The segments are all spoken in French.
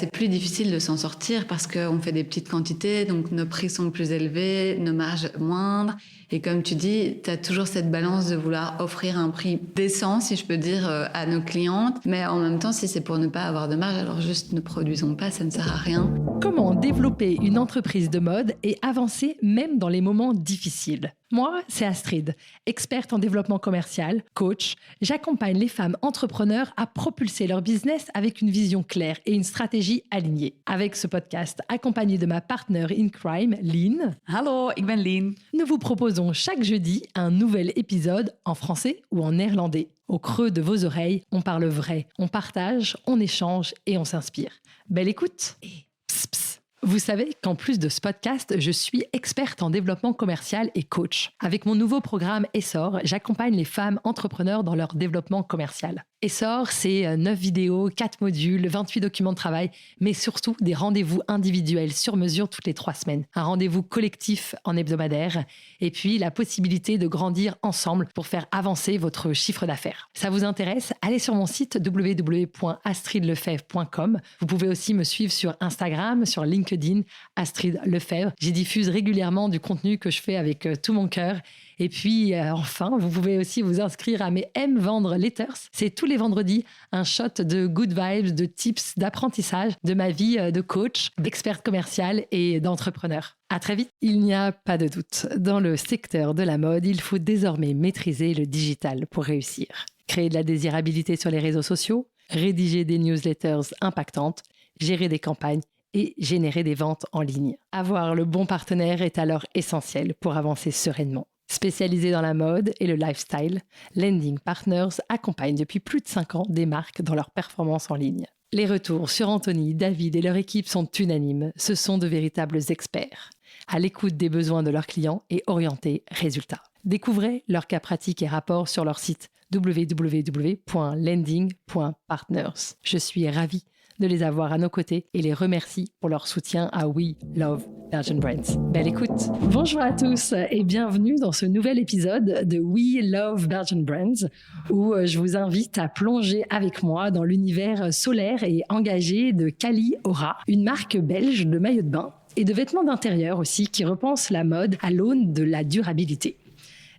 C'est plus difficile de s'en sortir parce qu'on fait des petites quantités, donc nos prix sont plus élevés, nos marges moindres. Et comme tu dis, tu as toujours cette balance de vouloir offrir un prix décent, si je peux dire, à nos clientes. Mais en même temps, si c'est pour ne pas avoir de marge, alors juste ne produisons pas, ça ne sert à rien. Comment développer une entreprise de mode et avancer même dans les moments difficiles? Moi, c'est Astrid, experte en développement commercial, coach. J'accompagne les femmes entrepreneurs à propulser leur business avec une vision claire et une stratégie alignée. Avec ce podcast, accompagné de ma partner in crime, Lien. Hallo, ik ben Lien. Nous vous proposons chaque jeudi un nouvel épisode en français ou en néerlandais. Au creux de vos oreilles, on parle vrai, on partage, on échange et on s'inspire. Belle écoute et pss, pss. Vous savez qu'en plus de ce podcast, je suis experte en développement commercial et coach. Avec mon nouveau programme Essor, j'accompagne les femmes entrepreneurs dans leur développement commercial. Essor, c'est 9 vidéos, 4 modules, 28 documents de travail, mais surtout des rendez-vous individuels sur mesure toutes les 3 semaines. Un rendez-vous collectif en hebdomadaire et puis la possibilité de grandir ensemble pour faire avancer votre chiffre d'affaires. Ça vous intéresse? Allez sur mon site www.astridlefebvre.com. Vous pouvez aussi me suivre sur Instagram, sur LinkedIn, Astrid Lefebvre. J'y diffuse régulièrement du contenu que je fais avec tout mon cœur. Et puis, enfin, vous pouvez aussi vous inscrire à mes M-Vendre Letters. C'est tous les vendredis un shot de good vibes, de tips, d'apprentissage de ma vie de coach, d'experte commerciale et d'entrepreneur. À très vite. Il n'y a pas de doute. Dans le secteur de la mode, il faut désormais maîtriser le digital pour réussir. Créer de la désirabilité sur les réseaux sociaux, rédiger des newsletters impactantes, gérer des campagnes et générer des ventes en ligne. Avoir le bon partenaire est alors essentiel pour avancer sereinement. Spécialisé dans la mode et le lifestyle, Lending Partners accompagne depuis plus de 5 ans des marques dans leur performance en ligne. Les retours sur Anthony, David et leur équipe sont unanimes. Ce sont de véritables experts, à l'écoute des besoins de leurs clients et orientés résultats. Découvrez leurs cas pratiques et rapports sur leur site www.lending.partners. Je suis ravie de les avoir à nos côtés et les remercie pour leur soutien à We Love Belgian Brands. Belle écoute. Bonjour à tous et bienvenue dans ce nouvel épisode de We Love Belgian Brands où je vous invite à plonger avec moi dans l'univers solaire et engagé de Cali Aura, une marque belge de maillots de bain et de vêtements d'intérieur aussi qui repense la mode à l'aune de la durabilité.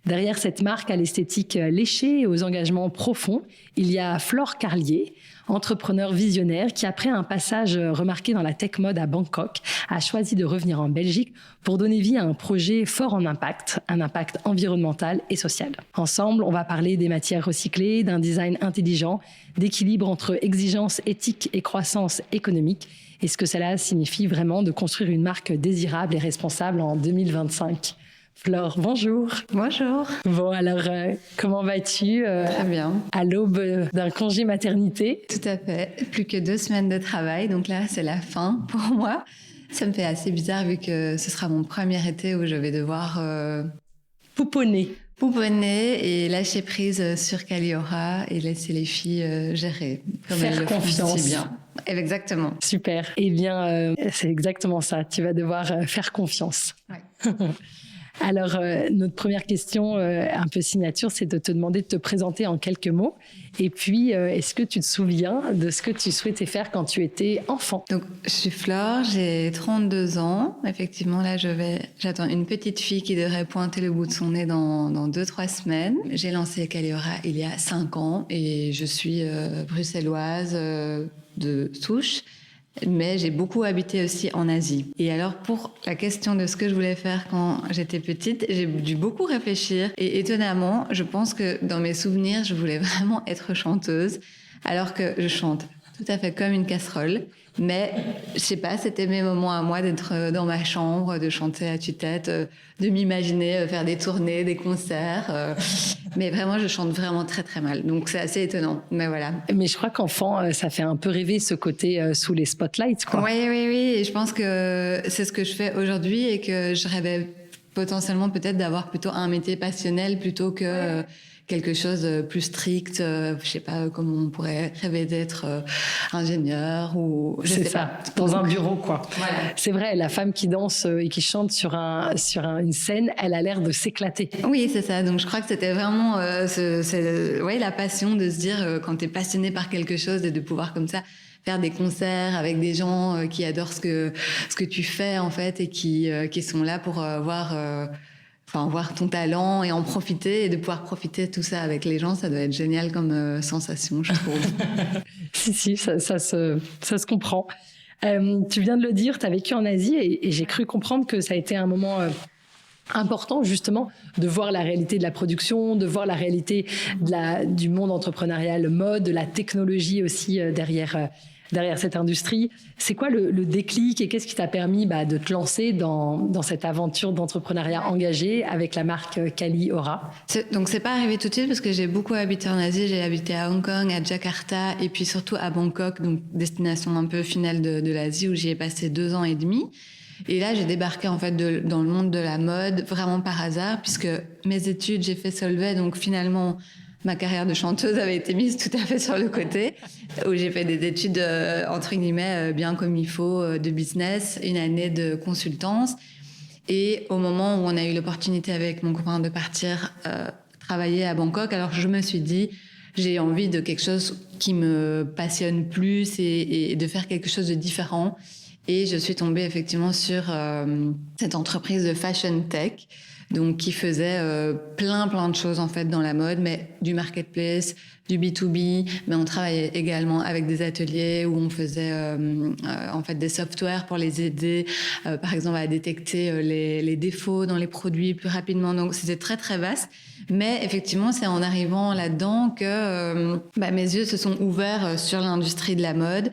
Derrière cette marque à l'esthétique léchée et aux engagements profonds, il y a Flore Carlier, entrepreneur visionnaire qui, après un passage remarqué dans la tech mode à Bangkok, a choisi de revenir en Belgique pour donner vie à un projet fort en impact, un impact environnemental et social. Ensemble, on va parler des matières recyclées, d'un design intelligent, d'équilibre entre exigences éthiques et croissance économique, et ce que cela signifie vraiment de construire une marque désirable et responsable en 2025. Flore, bonjour. Bonjour. Bon, alors, comment vas-tu Très bien. À l'aube d'un congé maternité? Tout à fait. Plus que 2 semaines de travail, donc là, c'est la fin pour moi. Ça me fait assez bizarre vu que ce sera mon premier été où je vais devoir pouponner et lâcher prise sur Cali Aura et laisser les filles gérer. Comme faire elles le font confiance. si bien. Exactement. Super. Eh bien, c'est exactement ça. Tu vas devoir faire confiance. Ouais. Alors, notre première question, un peu signature, c'est de te demander de te présenter en quelques mots. Et puis, est-ce que tu te souviens de ce que tu souhaitais faire quand tu étais enfant? Donc, je suis Flore, j'ai 32 ans. Effectivement, là, j'attends une petite fille qui devrait pointer le bout de son nez dans 2-3 semaines. J'ai lancé Cali Aura il y a 5 ans et je suis bruxelloise de souche. Mais j'ai beaucoup habité aussi en Asie. Et alors, pour la question de ce que je voulais faire quand j'étais petite, j'ai dû beaucoup réfléchir. Et étonnamment, je pense que dans mes souvenirs, je voulais vraiment être chanteuse, alors que je chante tout à fait comme une casserole. Mais, je sais pas, c'était mes moments à moi d'être dans ma chambre, de chanter à tue-tête, de m'imaginer faire des tournées, des concerts. Mais vraiment, je chante vraiment très très mal. Donc c'est assez étonnant. Mais voilà. Mais je crois qu'enfant, ça fait un peu rêver ce côté sous les spotlights, quoi. Oui. Et je pense que c'est ce que je fais aujourd'hui et que je rêvais potentiellement peut-être d'avoir plutôt un métier passionnel plutôt que quelque chose de plus strict. Je sais pas comment on pourrait rêver d'être ingénieur ou je sais pas. Dans un bureau, quoi. Voilà. C'est vrai, la femme qui danse et qui chante sur une scène, elle a l'air de s'éclater. Oui, c'est ça. Donc je crois que c'était vraiment la passion de se dire quand tu es passionné par quelque chose et de pouvoir comme ça faire des concerts avec des gens qui adorent ce que tu fais en fait et qui sont là pour voir ton talent et en profiter et de pouvoir profiter de tout ça avec les gens, ça doit être génial comme sensation, je trouve. Si, ça se comprend. Tu viens de le dire, tu as vécu en Asie et j'ai cru comprendre que ça a été un moment important justement de voir la réalité de la production, de voir la réalité du monde entrepreneurial mode, de la technologie aussi derrière cette industrie. C'est quoi le déclic et qu'est-ce qui t'a permis de te lancer dans cette aventure d'entrepreneuriat engagé avec la marque Kali Aura? Donc c'est pas arrivé tout de suite parce que j'ai beaucoup habité en Asie. J'ai habité à Hong Kong, à Jakarta et puis surtout à Bangkok, donc destination un peu finale de l'Asie où j'y ai passé 2 ans et demi. Et là, j'ai débarqué en fait dans le monde de la mode vraiment par hasard puisque mes études, j'ai fait Solvay, donc finalement ma carrière de chanteuse avait été mise tout à fait sur le côté, où j'ai fait des études, entre guillemets, bien comme il faut, de business, une année de consultance. Et au moment où on a eu l'opportunité avec mon copain de partir travailler à Bangkok, alors je me suis dit, j'ai envie de quelque chose qui me passionne plus et de faire quelque chose de différent. Et je suis tombée effectivement sur cette entreprise de fashion tech, donc qui faisait plein de choses en fait dans la mode, mais du marketplace, du B2B, mais on travaillait également avec des ateliers où on faisait en fait des softwares pour les aider, par exemple à détecter les défauts dans les produits plus rapidement. Donc c'était très vaste, mais effectivement c'est en arrivant là-dedans que mes yeux se sont ouverts sur l'industrie de la mode.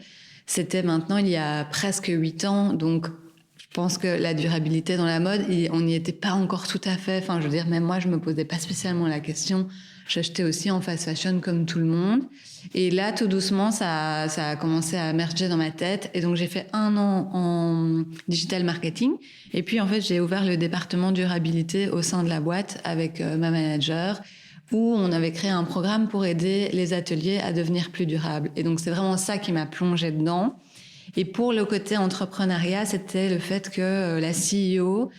C'était maintenant il y a presque 8 ans, donc je pense que la durabilité dans la mode, on n'y était pas encore tout à fait. Enfin, je veux dire, même moi, je me posais pas spécialement la question. J'achetais aussi en fast fashion comme tout le monde. Et là, tout doucement, ça a commencé à émerger dans ma tête. Et donc, j'ai fait 1 an en digital marketing. Et puis, en fait, j'ai ouvert le département durabilité au sein de la boîte avec ma manager, où on avait créé un programme pour aider les ateliers à devenir plus durables. Et donc, c'est vraiment ça qui m'a plongée dedans. Et pour le côté entrepreneuriat, c'était le fait que la CEO,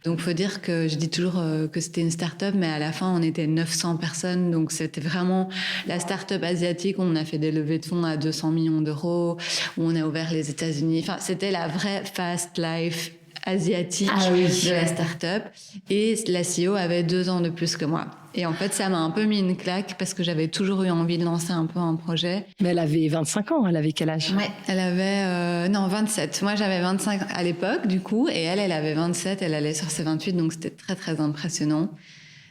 donc faut dire que je dis toujours que c'était une start-up, mais à la fin on était 900 personnes, donc c'était vraiment la start-up asiatique où on a fait des levées de fonds à 200 millions d'euros, où on a ouvert les États-Unis. Enfin, c'était la vraie fast life asiatique de la start-up. Et la CEO avait 2 ans de plus que moi. Et en fait, ça m'a un peu mis une claque parce que j'avais toujours eu envie de lancer un peu un projet. Mais elle avait 25 ans, elle avait quel âge? Ouais, elle avait 27. Moi, j'avais 25 à l'époque, du coup, et elle avait 27, elle allait sur ses 28, donc c'était très impressionnant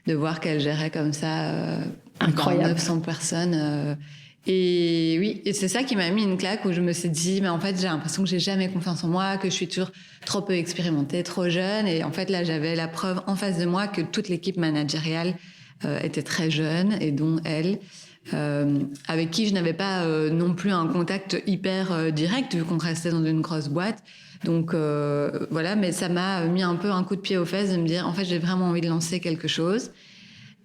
de voir qu'elle gérait comme ça incroyable 900 personnes. Et oui, et c'est ça qui m'a mis une claque où je me suis dit, mais en fait, j'ai l'impression que j'ai jamais confiance en moi, que je suis toujours trop peu expérimentée, trop jeune. Et en fait, là, j'avais la preuve en face de moi que toute l'équipe managériale était très jeune, et dont elle, avec qui je n'avais pas non plus un contact hyper direct, vu qu'on restait dans une grosse boîte. Donc voilà, mais ça m'a mis un peu un coup de pied aux fesses de me dire, en fait, j'ai vraiment envie de lancer quelque chose.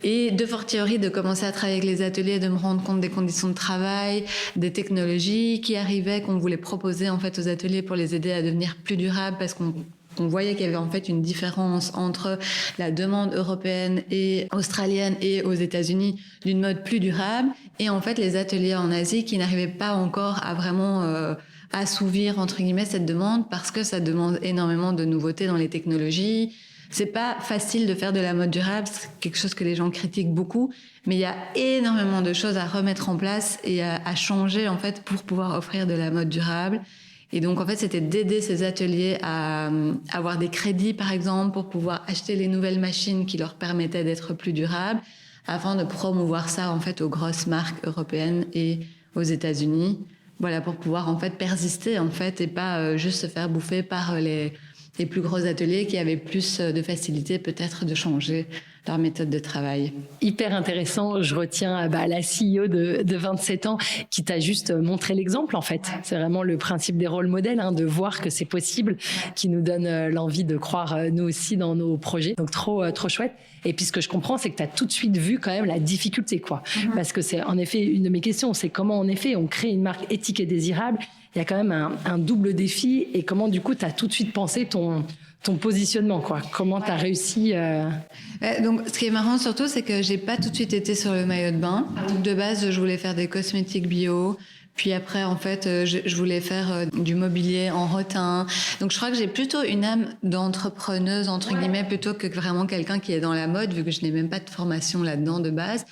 Et de fortiori, de commencer à travailler avec les ateliers, de me rendre compte des conditions de travail, des technologies qui arrivaient, qu'on voulait proposer en fait aux ateliers pour les aider à devenir plus durables, parce qu'on voyait qu'il y avait en fait une différence entre la demande européenne et australienne et aux États-Unis d'une mode plus durable, et en fait les ateliers en Asie qui n'arrivaient pas encore à vraiment assouvir entre guillemets cette demande, parce que ça demande énormément de nouveautés dans les technologies. C'est pas facile de faire de la mode durable, c'est quelque chose que les gens critiquent beaucoup, mais il y a énormément de choses à remettre en place et à changer en fait pour pouvoir offrir de la mode durable. Et donc en fait, c'était d'aider ces ateliers à avoir des crédits par exemple pour pouvoir acheter les nouvelles machines qui leur permettaient d'être plus durables, afin de promouvoir ça en fait aux grosses marques européennes et aux États-Unis. Voilà, pour pouvoir en fait persister en fait et pas juste se faire bouffer par les plus gros ateliers qui avaient plus de facilité peut-être de changer leur méthode de travail. Hyper intéressant. Je retiens la CEO de 27 ans qui t'a juste montré l'exemple en fait. C'est vraiment le principe des rôles modèles, de voir que c'est possible, qui nous donne l'envie de croire nous aussi dans nos projets. Donc trop chouette. Et puis ce que je comprends, c'est que tu as tout de suite vu quand même la difficulté, quoi. Parce que c'est en effet une de mes questions, c'est comment en effet on crée une marque éthique et désirable. Il y a quand même un double défi, et comment du coup tu as tout de suite pensé ton positionnement, quoi. Comment tu as réussi Donc, ce qui est marrant surtout, c'est que j'ai pas tout de suite été sur le maillot de bain. Donc, de base, je voulais faire des cosmétiques bio, Puis après, en fait, je voulais faire du mobilier en rotin. Donc, je crois que j'ai plutôt une âme d'entrepreneuse, entre guillemets, plutôt que vraiment quelqu'un qui est dans la mode, vu que je n'ai même pas de formation là-dedans de base.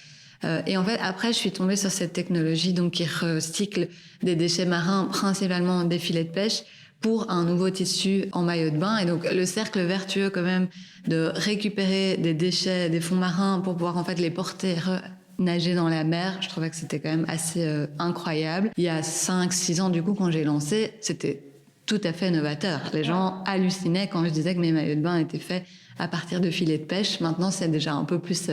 Et en fait, après, je suis tombée sur cette technologie donc qui recycle des déchets marins, principalement des filets de pêche, pour un nouveau tissu en maillot de bain. Et donc, le cercle vertueux quand même de récupérer des déchets des fonds marins pour pouvoir en fait les porter nager dans la mer, je trouvais que c'était quand même assez incroyable. Il y a 5-6 ans, du coup, quand j'ai lancé, c'était tout à fait novateur. Les gens hallucinaient quand je disais que mes maillots de bain étaient faits à partir de filets de pêche. Maintenant, c'est déjà un peu plus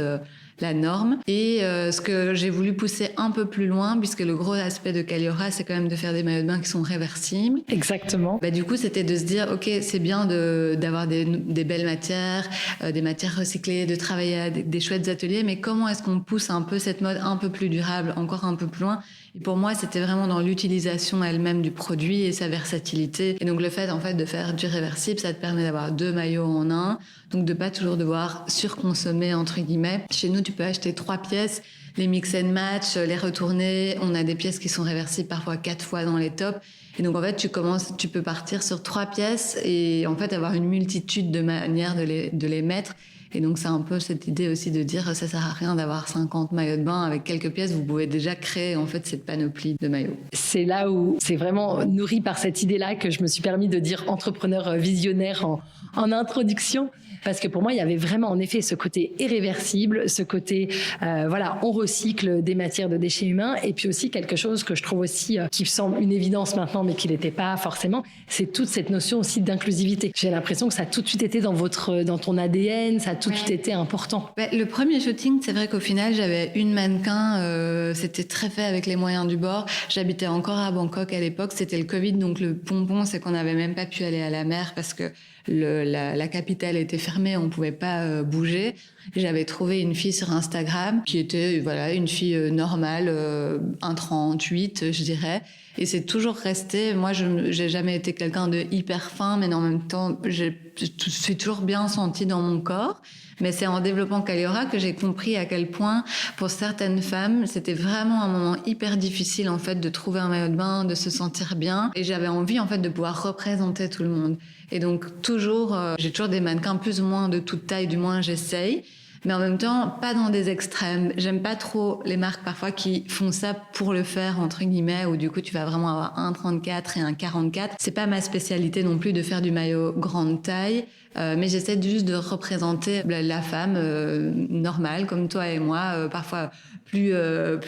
la norme. Et ce que j'ai voulu pousser un peu plus loin, puisque le gros aspect de Caliora, c'est quand même de faire des maillots de bain qui sont réversibles. Exactement. Du coup, c'était de se dire, OK, c'est bien d'avoir des belles matières, des matières recyclées, de travailler à des chouettes ateliers, mais comment est-ce qu'on pousse un peu cette mode un peu plus durable, encore un peu plus loin? Et pour moi, c'était vraiment dans l'utilisation elle-même du produit et sa versatilité. Et donc, le fait, en fait, de faire du réversible, ça te permet d'avoir 2 maillots en un. Donc, de pas toujours devoir surconsommer, entre guillemets. Chez nous, tu peux acheter 3 pièces, les mix and match, les retourner. On a des pièces qui sont réversibles parfois 4 fois dans les tops. Et donc, en fait, tu peux partir sur 3 pièces et, en fait, avoir une multitude de manières de les mettre. Et donc, c'est un peu cette idée aussi de dire, ça sert à rien d'avoir 50 maillots de bain avec quelques pièces. Vous pouvez déjà créer, en fait, cette panoplie de maillots. C'est là où c'est vraiment nourri par cette idée-là que je me suis permis de dire entrepreneur visionnaire en introduction. Parce que pour moi, il y avait vraiment en effet ce côté irréversible, ce côté, on recycle des matières de déchets humains. Et puis aussi quelque chose que je trouve aussi qui semble une évidence maintenant, mais qui n'était pas forcément, c'est toute cette notion aussi d'inclusivité. J'ai l'impression que ça a tout de suite été dans ton ADN, ça a tout de suite été important. Le premier shooting, c'est vrai qu'au final, j'avais une mannequin, c'était très fait avec les moyens du bord. J'habitais encore à Bangkok à l'époque, c'était le Covid, donc le pompon, c'est qu'on n'avait même pas pu aller à la mer parce que la capitale était fermée, on pouvait pas bouger. J'avais trouvé une fille sur Instagram qui était une fille normale, 1,38 je dirais. Et c'est toujours resté. Moi, j'ai jamais été quelqu'un de hyper fin, mais en même temps, je suis toujours bien sentie dans mon corps. Mais c'est en développant Caliora que j'ai compris à quel point, pour certaines femmes, c'était vraiment un moment hyper difficile, en fait, de trouver un maillot de bain, de se sentir bien. Et j'avais envie, en fait, de pouvoir représenter tout le monde. Et donc, j'ai toujours des mannequins plus ou moins de toute taille, du moins j'essaye. Mais en même temps, pas dans des extrêmes. J'aime pas trop les marques parfois qui font ça pour le faire, entre guillemets, où du coup tu vas vraiment avoir un 34 et un 44. C'est pas ma spécialité non plus de faire du maillot grande taille, mais j'essaie juste de représenter la femme normale, comme toi et moi, parfois plus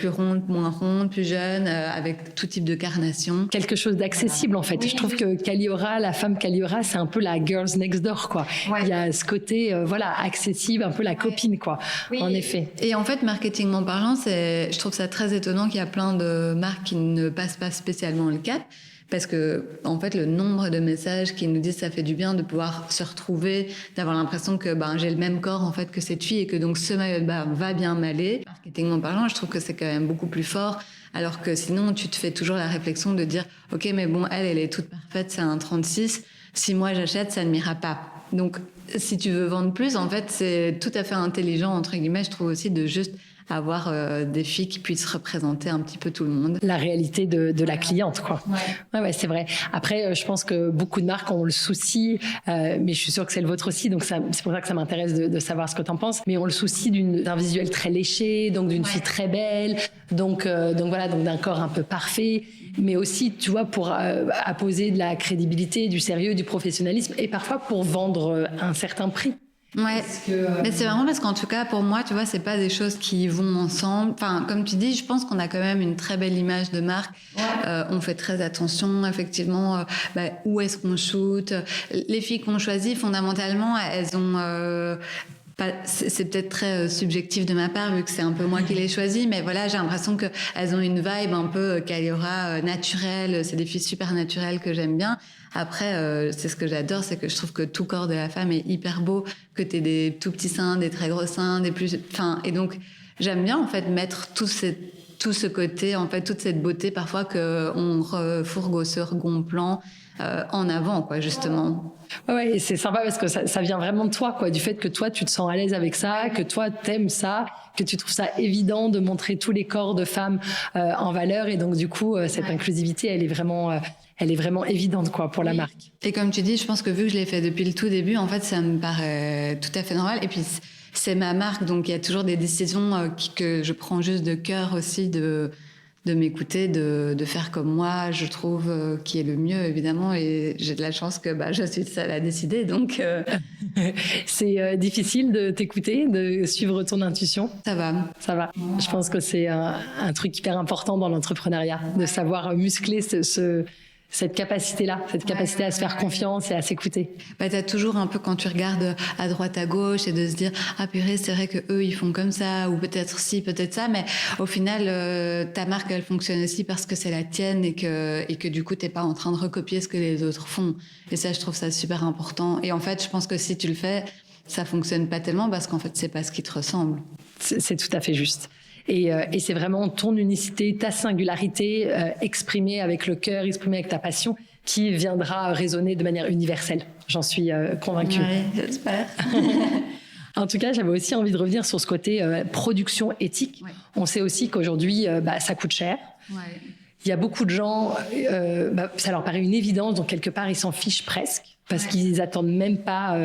ronde, moins ronde, plus jeune, avec tout type de carnation. Quelque chose d'accessible en fait. Oui. Je trouve que Caliora, la femme Caliora, c'est un peu la girls next door quoi. Ouais. Il y a ce côté accessible, un peu la copine quoi. Oui. En effet. Et en fait, marketingment parlant, je trouve ça très étonnant qu'il y a plein de marques qui ne passent pas spécialement le cap. Parce que, en fait, le nombre de messages qui nous disent ça fait du bien de pouvoir se retrouver, d'avoir l'impression que j'ai le même corps en fait que cette fille et que donc ce maillot de bain va bien m'aller. Marketingment parlant, je trouve que c'est quand même beaucoup plus fort. Alors que sinon, tu te fais toujours la réflexion de dire ok, mais bon, elle est toute parfaite, c'est un 36. Si moi j'achète, ça ne m'ira pas. Donc, si tu veux vendre plus, en fait, c'est tout à fait intelligent entre guillemets. Je trouve aussi de juste avoir des filles qui puissent représenter un petit peu tout le monde. La réalité de la cliente, quoi. Ouais, c'est vrai. Après, je pense que beaucoup de marques ont le souci, mais je suis sûre que c'est le vôtre aussi, donc c'est pour ça que ça m'intéresse de savoir ce que tu en penses, mais ont le souci d'un visuel très léché, donc d'une fille très belle, donc d'un corps un peu parfait, mais aussi, tu vois, pour apposer de la crédibilité, du sérieux, du professionnalisme, et parfois pour vendre un certain prix. Ouais, mais c'est marrant parce qu'en tout cas pour moi, tu vois, c'est pas des choses qui vont ensemble. Enfin, comme tu dis, je pense qu'on a quand même une très belle image de marque. Ouais. On fait très attention, effectivement, où est-ce qu'on shoot. Les filles qu'on choisit, fondamentalement, elles ont c'est peut-être très subjectif de ma part vu que c'est un peu moi qui les choisis, mais voilà, j'ai l'impression qu'elles ont une vibe un peu Caliora naturelle. C'est des filles super naturelles que j'aime bien. Après, c'est ce que j'adore, c'est que je trouve que tout corps de la femme est hyper beau, que t'aies des tout petits seins, des très gros seins, et donc j'aime bien en fait mettre tout ce côté, en fait toute cette beauté parfois qu'on refourgue au second plan. en avant, quoi, justement. Ouais, et c'est sympa parce que ça vient vraiment de toi, quoi, du fait que toi, tu te sens à l'aise avec ça, que toi, t'aimes ça, que tu trouves ça évident de montrer tous les corps de femmes en valeur. Et donc, du coup, cette inclusivité, elle est vraiment évidente, quoi, pour la marque. Et comme tu dis, je pense que vu que je l'ai fait depuis le tout début, en fait, ça me paraît tout à fait normal. Et puis, c'est ma marque, donc il y a toujours des décisions que je prends juste de cœur aussi, de m'écouter, de faire comme moi, je trouve, qui est le mieux, évidemment. Et j'ai de la chance que je suis seule à décider, donc... C'est difficile de t'écouter, de suivre ton intuition? Ça va. Ça va. Je pense que c'est un truc hyper important dans l'entrepreneuriat, de savoir muscler cette capacité-là, cette capacité à se faire confiance et à s'écouter. T'as toujours un peu, quand tu regardes à droite, à gauche, et de se dire « Ah purée, c'est vrai qu'eux, ils font comme ça, ou peut-être ci, peut-être ça », mais au final, ta marque, elle fonctionne aussi parce que c'est la tienne et que du coup, t'es pas en train de recopier ce que les autres font. Et ça, je trouve ça super important. Et en fait, je pense que si tu le fais, ça fonctionne pas tellement parce qu'en fait, c'est pas ce qui te ressemble. C'est tout à fait juste. Et c'est vraiment ton unicité, ta singularité exprimée avec le cœur, exprimée avec ta passion, qui viendra résonner de manière universelle. J'en suis convaincue. Oui, j'espère. En tout cas, j'avais aussi envie de revenir sur ce côté production éthique. Ouais. On sait aussi qu'aujourd'hui, ça coûte cher. Ouais. Il y a beaucoup de gens, ça leur paraît une évidence, donc quelque part, ils s'en fichent presque. Parce qu'ils attendent même pas,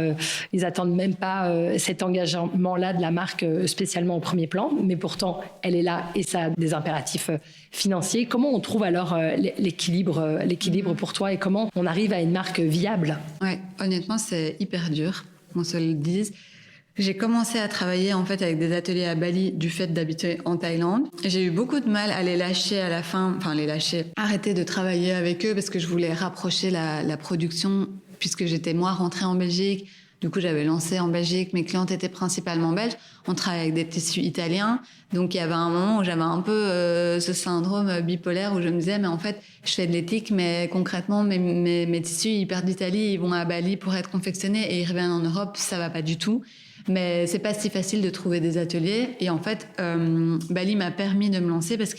cet engagement-là de la marque spécialement au premier plan, mais pourtant elle est là et ça a des impératifs financiers. Comment on trouve alors l'équilibre pour toi et comment on arrive à une marque viable? Ouais, honnêtement, c'est hyper dur, qu'on se le dise. J'ai commencé à travailler en fait avec des ateliers à Bali du fait d'habiter en Thaïlande. J'ai eu beaucoup de mal à les lâcher à la fin, arrêter de travailler avec eux parce que je voulais rapprocher la production puisque j'étais moi rentrée en Belgique. Du coup, j'avais lancé en Belgique, mes clientes étaient principalement belges. On travaille avec des tissus italiens. Donc, il y avait un moment où j'avais un peu ce syndrome bipolaire où je me disais, mais en fait, je fais de l'éthique, mais concrètement, mes tissus, ils partent d'Italie, ils vont à Bali pour être confectionnés et ils reviennent en Europe, ça va pas du tout. Mais c'est pas si facile de trouver des ateliers. Et en fait, Bali m'a permis de me lancer parce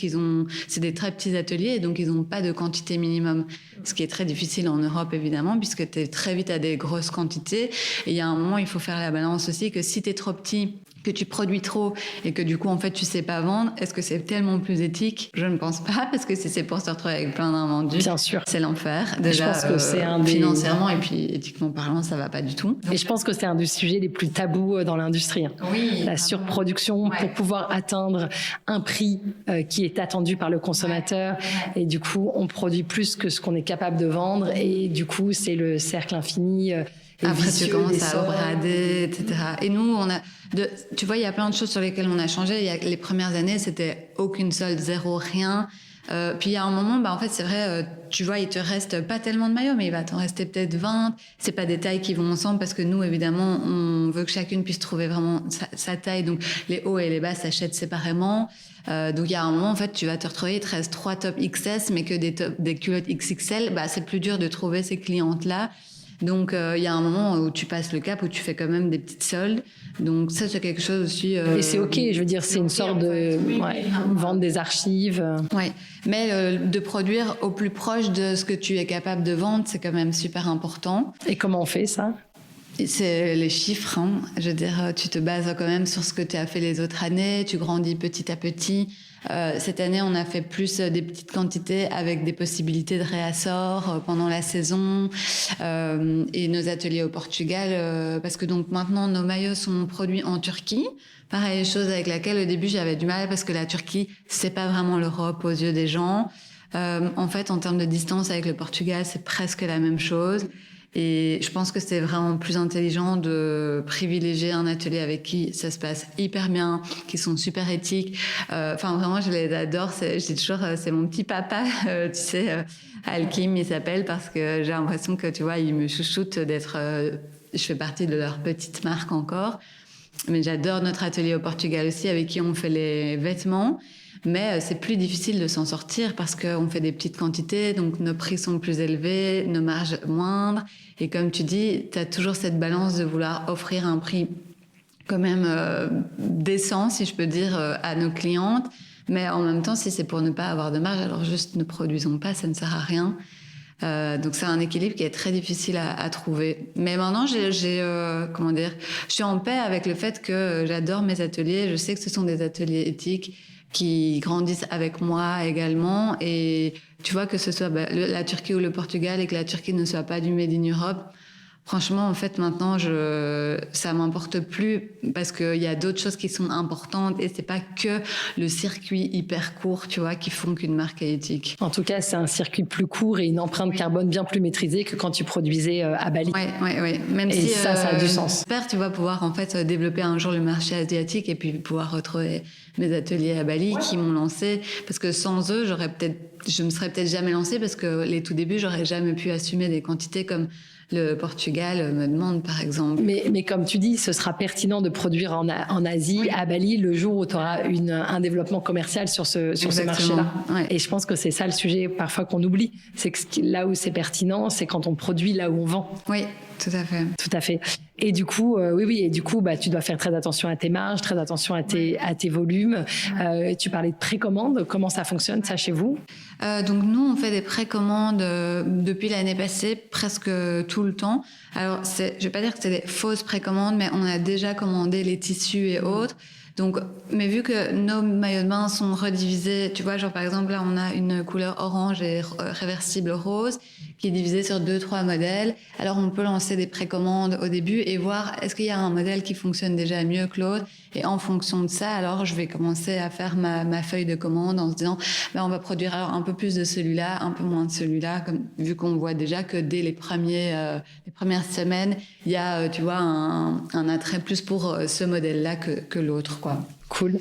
c'est des très petits ateliers et donc ils ont pas de quantité minimum. Ce qui est très difficile en Europe, évidemment, puisque t'es très vite à des grosses quantités. Et il y a un moment, il faut faire la balance aussi que si t'es trop petit, que tu produis trop et que du coup, en fait, tu sais pas vendre, est-ce que c'est tellement plus éthique? Je ne pense pas, parce que si c'est pour se retrouver avec plein d'invendus, bien sûr, c'est l'enfer. Déjà, je pense que c'est financièrement et puis éthiquement parlant, ça va pas du tout. Et je pense que c'est un des sujets les plus tabous dans l'industrie. Oui, la surproduction pour pouvoir atteindre un prix qui est attendu par le consommateur. Et du coup, on produit plus que ce qu'on est capable de vendre. Et du coup, c'est le cercle infini. Après, tu commences à brader, etc. Et nous, tu vois, il y a plein de choses sur lesquelles on a changé. Les premières années, c'était aucune solde, zéro, rien. Puis il y a un moment, en fait, c'est vrai, tu vois, il te reste pas tellement de maillots, mais il va t'en rester peut-être 20. C'est pas des tailles qui vont ensemble parce que nous, évidemment, on veut que chacune puisse trouver vraiment sa taille. Donc, les hauts et les bas s'achètent séparément. Donc, il y a un moment, en fait, tu vas te retrouver, il te reste 3 tops XS, mais que des culottes XXL. C'est plus dur de trouver ces clientes-là. Donc, il y a un moment où tu passes le cap, où tu fais quand même des petites soldes. Donc, ça, c'est quelque chose aussi... Et c'est OK, je veux dire, c'est une sorte de vente des archives. Oui, mais de produire au plus proche de ce que tu es capable de vendre, c'est quand même super important. Et comment on fait ça? C'est les chiffres. Hein. Je veux dire, tu te bases quand même sur ce que tu as fait les autres années, tu grandis petit à petit. Cette année, on a fait plus des petites quantités avec des possibilités de réassort pendant la saison et nos ateliers au Portugal parce que donc maintenant nos maillots sont produits en Turquie. Pareil, chose avec laquelle au début j'avais du mal parce que la Turquie c'est pas vraiment l'Europe aux yeux des gens. En fait, en termes de distance avec le Portugal, c'est presque la même chose. Et je pense que c'est vraiment plus intelligent de privilégier un atelier avec qui ça se passe hyper bien, qui sont super éthiques. Vraiment, je les adore. Je dis toujours, c'est mon petit papa, tu sais, Alkim, il s'appelle, parce que j'ai l'impression que, tu vois, il me chouchoute d'être... je fais partie de leur petite marque encore. Mais j'adore notre atelier au Portugal aussi, avec qui on fait les vêtements. Mais c'est plus difficile de s'en sortir parce qu'on fait des petites quantités, donc nos prix sont plus élevés, nos marges moindres. Et comme tu dis, tu as toujours cette balance de vouloir offrir un prix quand même décent, si je peux dire, à nos clientes. Mais en même temps, si c'est pour ne pas avoir de marge, alors juste ne produisons pas, ça ne sert à rien. Donc c'est un équilibre qui est très difficile à trouver. Mais maintenant, comment dire, je suis en paix avec le fait que j'adore mes ateliers. Je sais que ce sont des ateliers éthiques qui grandissent avec moi également. Et tu vois, que ce soit la Turquie ou le Portugal et que la Turquie ne soit pas du Made in Europe, franchement, en fait, maintenant, ça m'importe plus parce qu'il y a d'autres choses qui sont importantes et c'est pas que le circuit hyper court, tu vois, qui font qu'une marque est éthique. En tout cas, c'est un circuit plus court et une empreinte carbone bien plus maîtrisée que quand tu produisais à Bali. Oui. Même et si ça a du sens. J'espère, tu vas pouvoir en fait développer un jour le marché asiatique et puis pouvoir retrouver mes ateliers à Bali qui m'ont lancé, parce que sans eux, je me serais peut-être jamais lancée parce que les tout débuts, j'aurais jamais pu assumer des quantités comme le Portugal me demande, par exemple. Mais comme tu dis, ce sera pertinent de produire en Asie, à Bali, le jour où tu auras un développement commercial sur ce marché-là. Ouais. Et je pense que c'est ça le sujet parfois qu'on oublie. C'est que là où c'est pertinent, c'est quand on produit là où on vend. Oui, tout à fait. Tout à fait. Et du coup, tu dois faire très attention à tes marges, très attention à tes volumes. Tu parlais de précommande. Comment ça fonctionne, ça, chez vous? Donc nous, on fait des précommandes depuis l'année passée, presque tout le temps. Alors, je vais pas dire que c'est des fausses précommandes, mais on a déjà commandé les tissus et autres. Donc, mais vu que nos maillots de bain sont redivisés, tu vois, genre par exemple là, on a une couleur orange et réversible rose qui est divisée sur 2-3 modèles. Alors, on peut lancer des précommandes au début et voir est-ce qu'il y a un modèle qui fonctionne déjà mieux que l'autre. Et en fonction de ça, alors je vais commencer à faire ma feuille de commande en se disant, on va produire alors un peu plus de celui-là, un peu moins de celui-là, vu qu'on voit déjà que dès les premières semaines, il y a, tu vois, un attrait plus pour ce modèle-là que l'autre, quoi. Cool.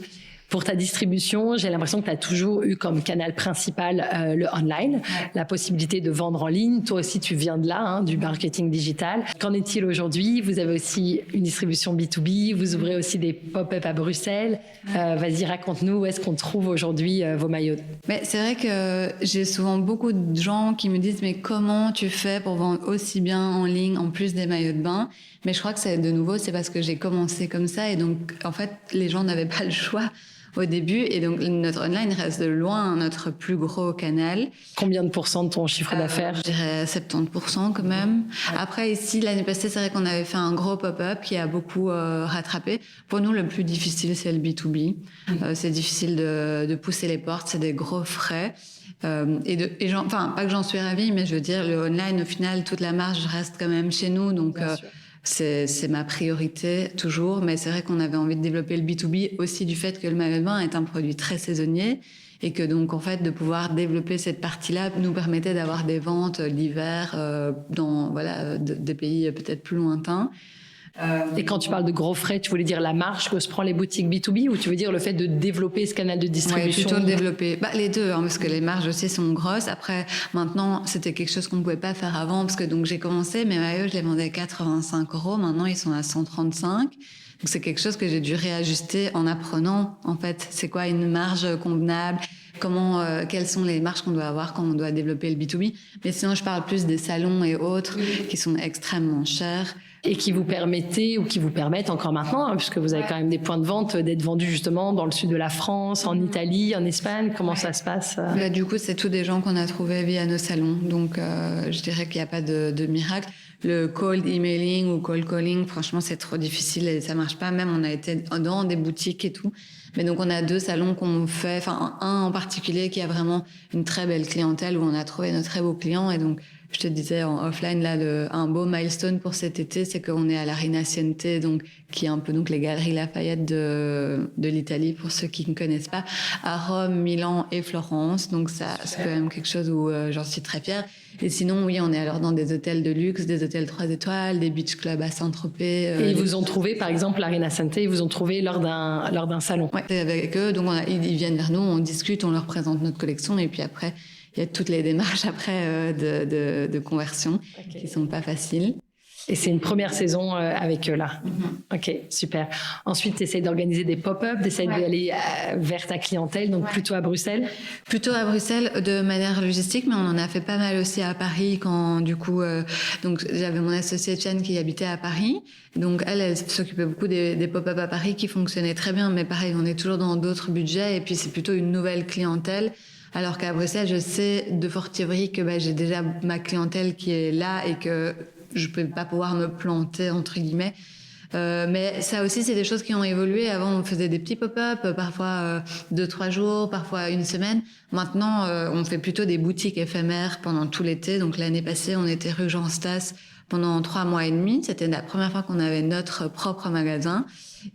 Pour ta distribution, j'ai l'impression que tu as toujours eu comme canal principal le online, la possibilité de vendre en ligne. Toi aussi, tu viens de là, du marketing digital. Qu'en est-il aujourd'hui? Vous avez aussi une distribution B2B, vous ouvrez aussi des pop-up à Bruxelles. Vas-y, raconte-nous où est-ce qu'on trouve aujourd'hui vos maillots. Mais c'est vrai que j'ai souvent beaucoup de gens qui me disent « Mais comment tu fais pour vendre aussi bien en ligne en plus des maillots de bain ?» Mais je crois que c'est parce que j'ai commencé comme ça et donc en fait, les gens n'avaient pas le choix au début. Et donc, notre online reste de loin notre plus gros canal. Combien de pourcents de ton chiffre d'affaires? Je dirais 70% quand même. Après, ici, l'année passée, c'est vrai qu'on avait fait un gros pop-up qui a beaucoup rattrapé. Pour nous, le plus difficile, c'est le B2B. C'est difficile de pousser les portes, c'est des gros frais. Pas que j'en suis ravie, mais je veux dire, le online, au final, toute la marge reste quand même chez nous. Donc, c'est ma priorité toujours, mais c'est vrai qu'on avait envie de développer le B2B aussi du fait que le maillot de bain est un produit très saisonnier et que donc en fait de pouvoir développer cette partie-là nous permettait d'avoir des ventes l'hiver dans des pays peut-être plus lointains. Et quand tu parles de gros frais, tu voulais dire la marge que se prend les boutiques B2B ou tu veux dire le fait de développer ce canal de distribution? Oui, plutôt le développer. Les deux, parce que les marges aussi sont grosses. Après, maintenant, c'était quelque chose qu'on ne pouvait pas faire avant parce que donc j'ai commencé, mes maillots, je les vendais 85 €. Maintenant, ils sont à 135. Donc, c'est quelque chose que j'ai dû réajuster en apprenant, en fait, c'est quoi une marge convenable, quelles sont les marges qu'on doit avoir quand on doit développer le B2B. Mais sinon, je parle plus des salons et autres qui sont extrêmement chers. Et qui vous permettaient ou qui vous permettent encore maintenant, puisque vous avez quand même des points de vente, d'être vendus justement dans le sud de la France, en Italie, en Espagne. Comment ça se passe? Du coup, c'est tous des gens qu'on a trouvés via nos salons. Donc, je dirais qu'il n'y a pas de miracle. Le cold emailing ou cold calling, franchement, c'est trop difficile et ça marche pas. Même, on a été dans des boutiques et tout. Mais donc, on a 2 salons qu'on fait, un en particulier qui a vraiment une très belle clientèle où on a trouvé nos très beaux clients. Et donc, je te disais en offline, là, un beau milestone pour cet été, c'est qu'on est à la Rinascente, donc, qui est un peu donc les galeries Lafayette de l'Italie, pour ceux qui ne connaissent pas, à Rome, Milan et Florence. Donc, ça, c'est quand même quelque chose où j'en suis très fière. Et sinon, oui, on est alors dans des hôtels de luxe, des hôtels 3 étoiles, des beach clubs à Saint-Tropez. Et ils vous ont trouvé, par exemple, la Rinascente, ils vous ont trouvé lors d'un salon? Oui, avec eux. Donc, ils viennent vers nous, on discute, on leur présente notre collection. Et puis après, il y a toutes les démarches après de conversion qui sont pas faciles. Et c'est une première saison avec eux là. Ok, super. Ensuite, tu essaies d'organiser des pop-up, tu essaies d'aller vers ta clientèle, donc plutôt à Bruxelles? Plutôt à Bruxelles de manière logistique, mais on en a fait pas mal aussi à Paris quand du coup, donc j'avais mon associée Etienne qui habitait à Paris. Donc elle s'occupait beaucoup des pop-up à Paris qui fonctionnaient très bien, mais pareil, on est toujours dans d'autres budgets et puis c'est plutôt une nouvelle clientèle. Alors qu'à Bruxelles, je sais de forte théorie que j'ai déjà ma clientèle qui est là et que je peux pas pouvoir me planter, entre guillemets. Mais ça aussi, c'est des choses qui ont évolué. Avant, on faisait des petits pop-up, parfois 2-3 jours, parfois une semaine. Maintenant, on fait plutôt des boutiques éphémères pendant tout l'été. Donc l'année passée, on était rue Jean Stas pendant 3 mois et demi. C'était la première fois qu'on avait notre propre magasin.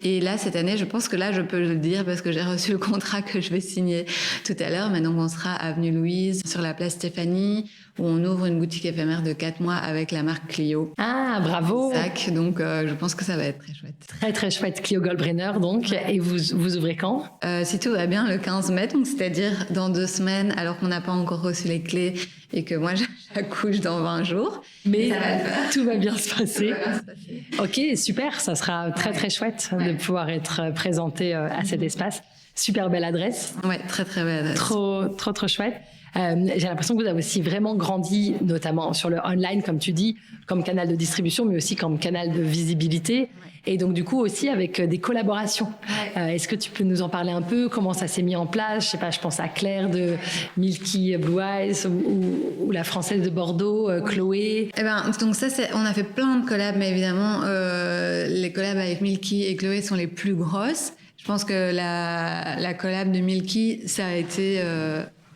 Et là, cette année, je pense que là, je peux le dire parce que j'ai reçu le contrat que je vais signer tout à l'heure. Mais donc, on sera avenue Louise, sur la place Stéphanie, où on ouvre une boutique éphémère de 4 mois avec la marque Clio. Ah, bravo! Sac, donc je pense que ça va être très chouette. Très, très chouette. Clio Goldbrenner, donc. Et vous ouvrez quand? Si tout va bien, le 15 mai, donc c'est-à-dire dans 2 semaines, alors qu'on n'a pas encore reçu les clés et que moi, j'accouche dans 20 jours. Mais ça va le faire. tout va bien se passer. Tout va bien se passer. Ok, super. Ça sera très, très chouette de pouvoir être présenté à cet espace. Super belle adresse. Ouais, très, très belle adresse. Trop, trop, trop chouette. J'ai l'impression que vous avez aussi vraiment grandi, notamment sur le online, comme tu dis, comme canal de distribution, mais aussi comme canal de visibilité. Et donc, du coup, aussi avec des collaborations. Est-ce que tu peux nous en parler un peu? Comment ça s'est mis en place? Je sais pas, je pense à Claire de Milky Blue Eyes ou la Française de Bordeaux, Chloé. Eh ben, donc ça, on a fait plein de collabs, mais évidemment, les collabs avec Milky et Chloé sont les plus grosses. Je pense que la collab de Milky, ça a été,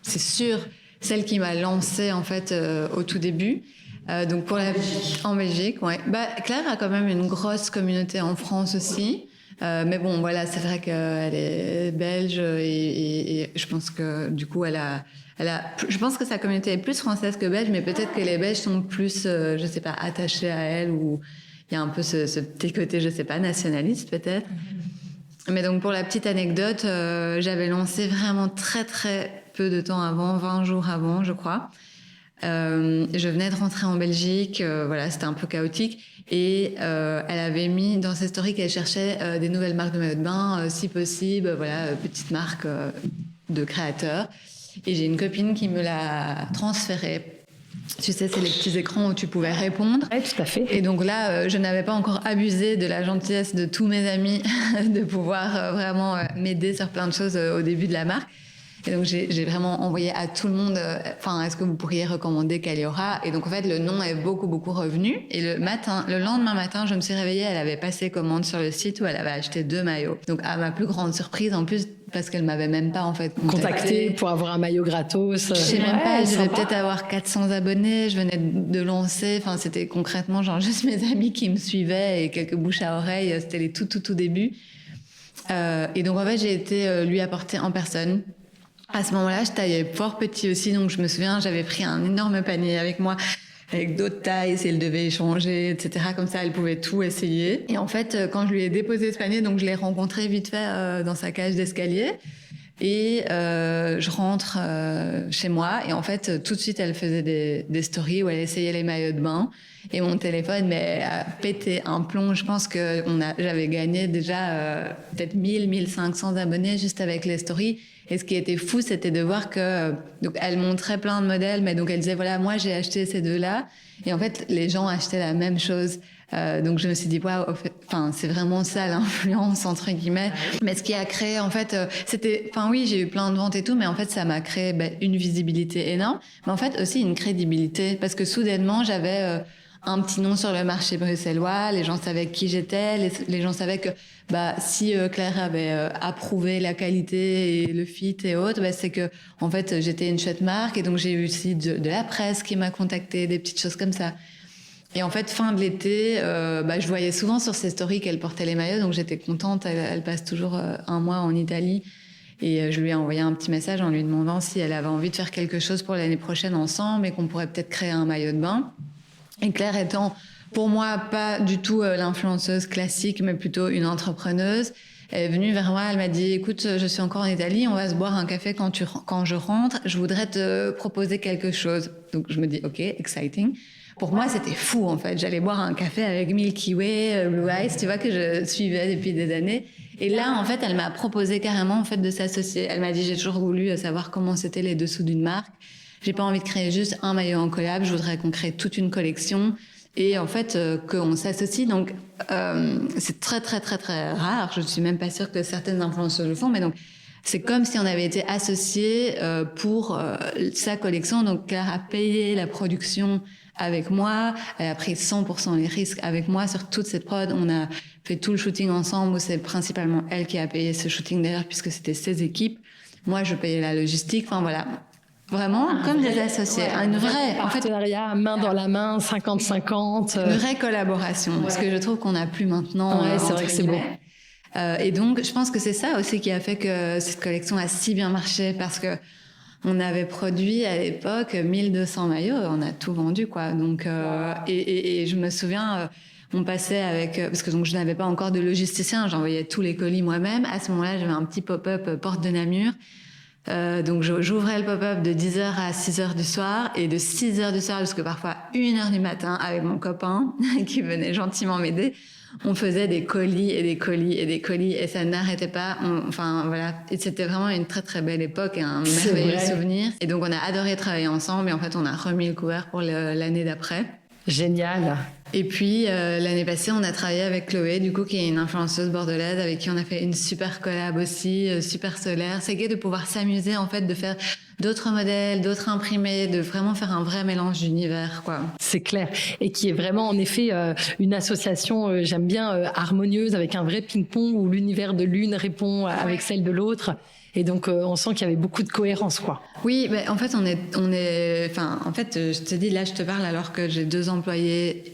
c'est sûr, celle qui m'a lancée en fait au tout début. Donc pour en Belgique, ouais. Claire a quand même une grosse communauté en France aussi. Mais bon, voilà, c'est vrai qu'elle est belge et je pense que du coup, je pense que sa communauté est plus française que belge, mais peut-être que les Belges sont plus, je sais pas, attachés à elle ou il y a un peu ce petit côté, je sais pas, nationaliste peut-être. Mais donc pour la petite anecdote, j'avais lancé vraiment très très peu de temps avant, 20 jours avant, je crois. Je venais de rentrer en Belgique, voilà, c'était un peu chaotique. Et elle avait mis dans ses stories qu'elle cherchait des nouvelles marques de maillots de bain, si possible, voilà, petite marque de créateurs. Et j'ai une copine qui me l'a transféré. Tu sais, c'est les petits écrans où tu pouvais répondre. Oui, tout à fait. Et donc là, je n'avais pas encore abusé de la gentillesse de tous mes amis de pouvoir vraiment m'aider sur plein de choses au début de la marque. Et donc, j'ai vraiment envoyé à tout le monde, est-ce que vous pourriez recommander Caliora? Et donc, en fait, le nom est beaucoup, beaucoup revenu. Et le lendemain matin, je me suis réveillée, elle avait passé commande sur le site où elle avait acheté 2 maillots. Donc, à ma plus grande surprise, en plus, parce qu'elle m'avait même pas, en fait, contacté pour avoir un maillot gratos. Je sais même pas, je devais peut-être avoir 400 abonnés, je venais de lancer, c'était concrètement genre juste mes amis qui me suivaient et quelques bouches à oreille, c'était les tout débuts. Et donc, en fait, j'ai été lui apporter en personne. À ce moment-là, je taillais fort petit aussi, donc je me souviens, j'avais pris un énorme panier avec moi, avec d'autres tailles, si elle devait échanger, etc. Comme ça, elle pouvait tout essayer. Et en fait, quand je lui ai déposé ce panier, donc je l'ai rencontré vite fait dans sa cage d'escalier. Et je rentre chez moi et en fait tout de suite elle faisait des stories où elle essayait les maillots de bain et mon téléphone a pété un plomb. Je pense que j'avais gagné déjà peut-être 1500 abonnés juste avec les stories. Et ce qui était fou, c'était de voir que donc elle montrait plein de modèles, mais donc elle disait voilà, moi j'ai acheté ces deux-là et en fait les gens achetaient la même chose. Donc je me suis dit waouh, c'est vraiment ça l'influence entre guillemets. Mais ce qui a créé en fait, oui, j'ai eu plein de ventes et tout, mais en fait ça m'a créé une visibilité énorme, mais en fait aussi une crédibilité parce que soudainement j'avais un petit nom sur le marché bruxellois, les gens savaient qui j'étais, les gens savaient que si Claire avait approuvé la qualité et le fit et autres, c'est que en fait j'étais une chouette marque et donc j'ai eu aussi de la presse qui m'a contacté, des petites choses comme ça. Et en fait, fin de l'été, je voyais souvent sur ses stories qu'elle portait les maillots, donc j'étais contente. Elle passe toujours 1 mois en Italie. Et je lui ai envoyé un petit message en lui demandant si elle avait envie de faire quelque chose pour l'année prochaine ensemble et qu'on pourrait peut-être créer un maillot de bain. Et Claire étant, pour moi, pas du tout l'influenceuse classique, mais plutôt une entrepreneuse, elle est venue vers moi, elle m'a dit « Écoute, je suis encore en Italie, on va se boire un café quand je rentre, je voudrais te proposer quelque chose. » Donc je me dis « Ok, exciting ». Pour moi, c'était fou, en fait. J'allais boire un café avec Milky Way, Blue Eyes, tu vois, que je suivais depuis des années. Et là, en fait, elle m'a proposé carrément, en fait, de s'associer. Elle m'a dit, j'ai toujours voulu savoir comment c'était les dessous d'une marque. J'ai pas envie de créer juste un maillot en collab. Je voudrais qu'on crée toute une collection. Et en fait, qu'on s'associe. Donc, c'est très, très, très, très rare. Je suis même pas sûre que certaines influenceuses le font. Mais donc, c'est comme si on avait été associés pour sa collection. Donc Claire a payé la production avec moi, elle a pris 100% les risques avec moi sur toute cette prod. On a fait tout le shooting ensemble, où c'est principalement elle qui a payé ce shooting d'ailleurs, puisque c'était ses équipes. Moi, je payais la logistique. Enfin voilà, vraiment comme des associés. Une vraie partenariat, main dans la main, 50-50. Une vraie collaboration, ce que je trouve qu'on n'a plus maintenant. C'est vrai que c'est beau. Et donc, je pense que c'est ça aussi qui a fait que cette collection a si bien marché, parce que on avait produit à l'époque 1200 maillots, on a tout vendu, quoi. Donc, et je me souviens, on passait avec, parce que donc je n'avais pas encore de logisticien, j'envoyais tous les colis moi-même. À ce moment-là, j'avais un petit pop-up porte de Namur. Donc j'ouvrais le pop-up de 10h à 6h du soir, et de 6h du soir jusqu'à parfois 1h du matin avec mon copain qui venait gentiment m'aider. On faisait des colis et des colis et des colis, et ça n'arrêtait pas. Enfin voilà, et c'était vraiment une très très belle époque et un merveilleux souvenir. Et donc on a adoré travailler ensemble, et en fait on a remis le couvert pour l'année d'après. Génial. Et puis l'année passée, on a travaillé avec Chloé, du coup, qui est une influenceuse bordelaise avec qui on a fait une super collab aussi, super solaire. C'est gai de pouvoir s'amuser, en fait, de faire d'autres modèles, d'autres imprimés, de vraiment faire un vrai mélange d'univers, quoi. C'est clair. Et qui est vraiment, en effet, une association, j'aime bien, harmonieuse, avec un vrai ping-pong où l'univers de l'une répond avec celle de l'autre. Et donc, on sent qu'il y avait beaucoup de cohérence, quoi. Oui, mais en fait, en fait, je te dis, là, je te parle alors que j'ai 2 employés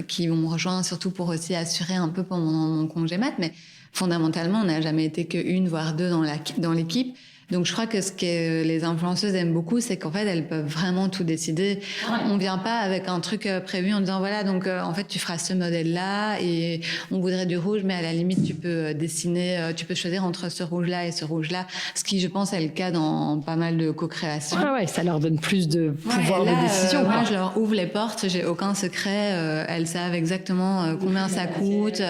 qui vont me rejoindre, surtout pour aussi assurer un peu pendant mon congé mat. Mais fondamentalement, on n'a jamais été qu'1, voire 2 dans l'équipe. Donc, je crois que ce que les influenceuses aiment beaucoup, c'est qu'en fait, elles peuvent vraiment tout décider. On vient pas avec un truc prévu en disant, voilà, donc, en fait, tu feras ce modèle-là et on voudrait du rouge, mais à la limite, tu peux dessiner, tu peux choisir entre ce rouge-là et ce rouge-là. Ce qui, je pense, est le cas dans pas mal de co-créations. Ouais, ça leur donne plus de pouvoir de décision. Moi, je leur ouvre les portes, j'ai aucun secret. Elles savent exactement combien ça coûte,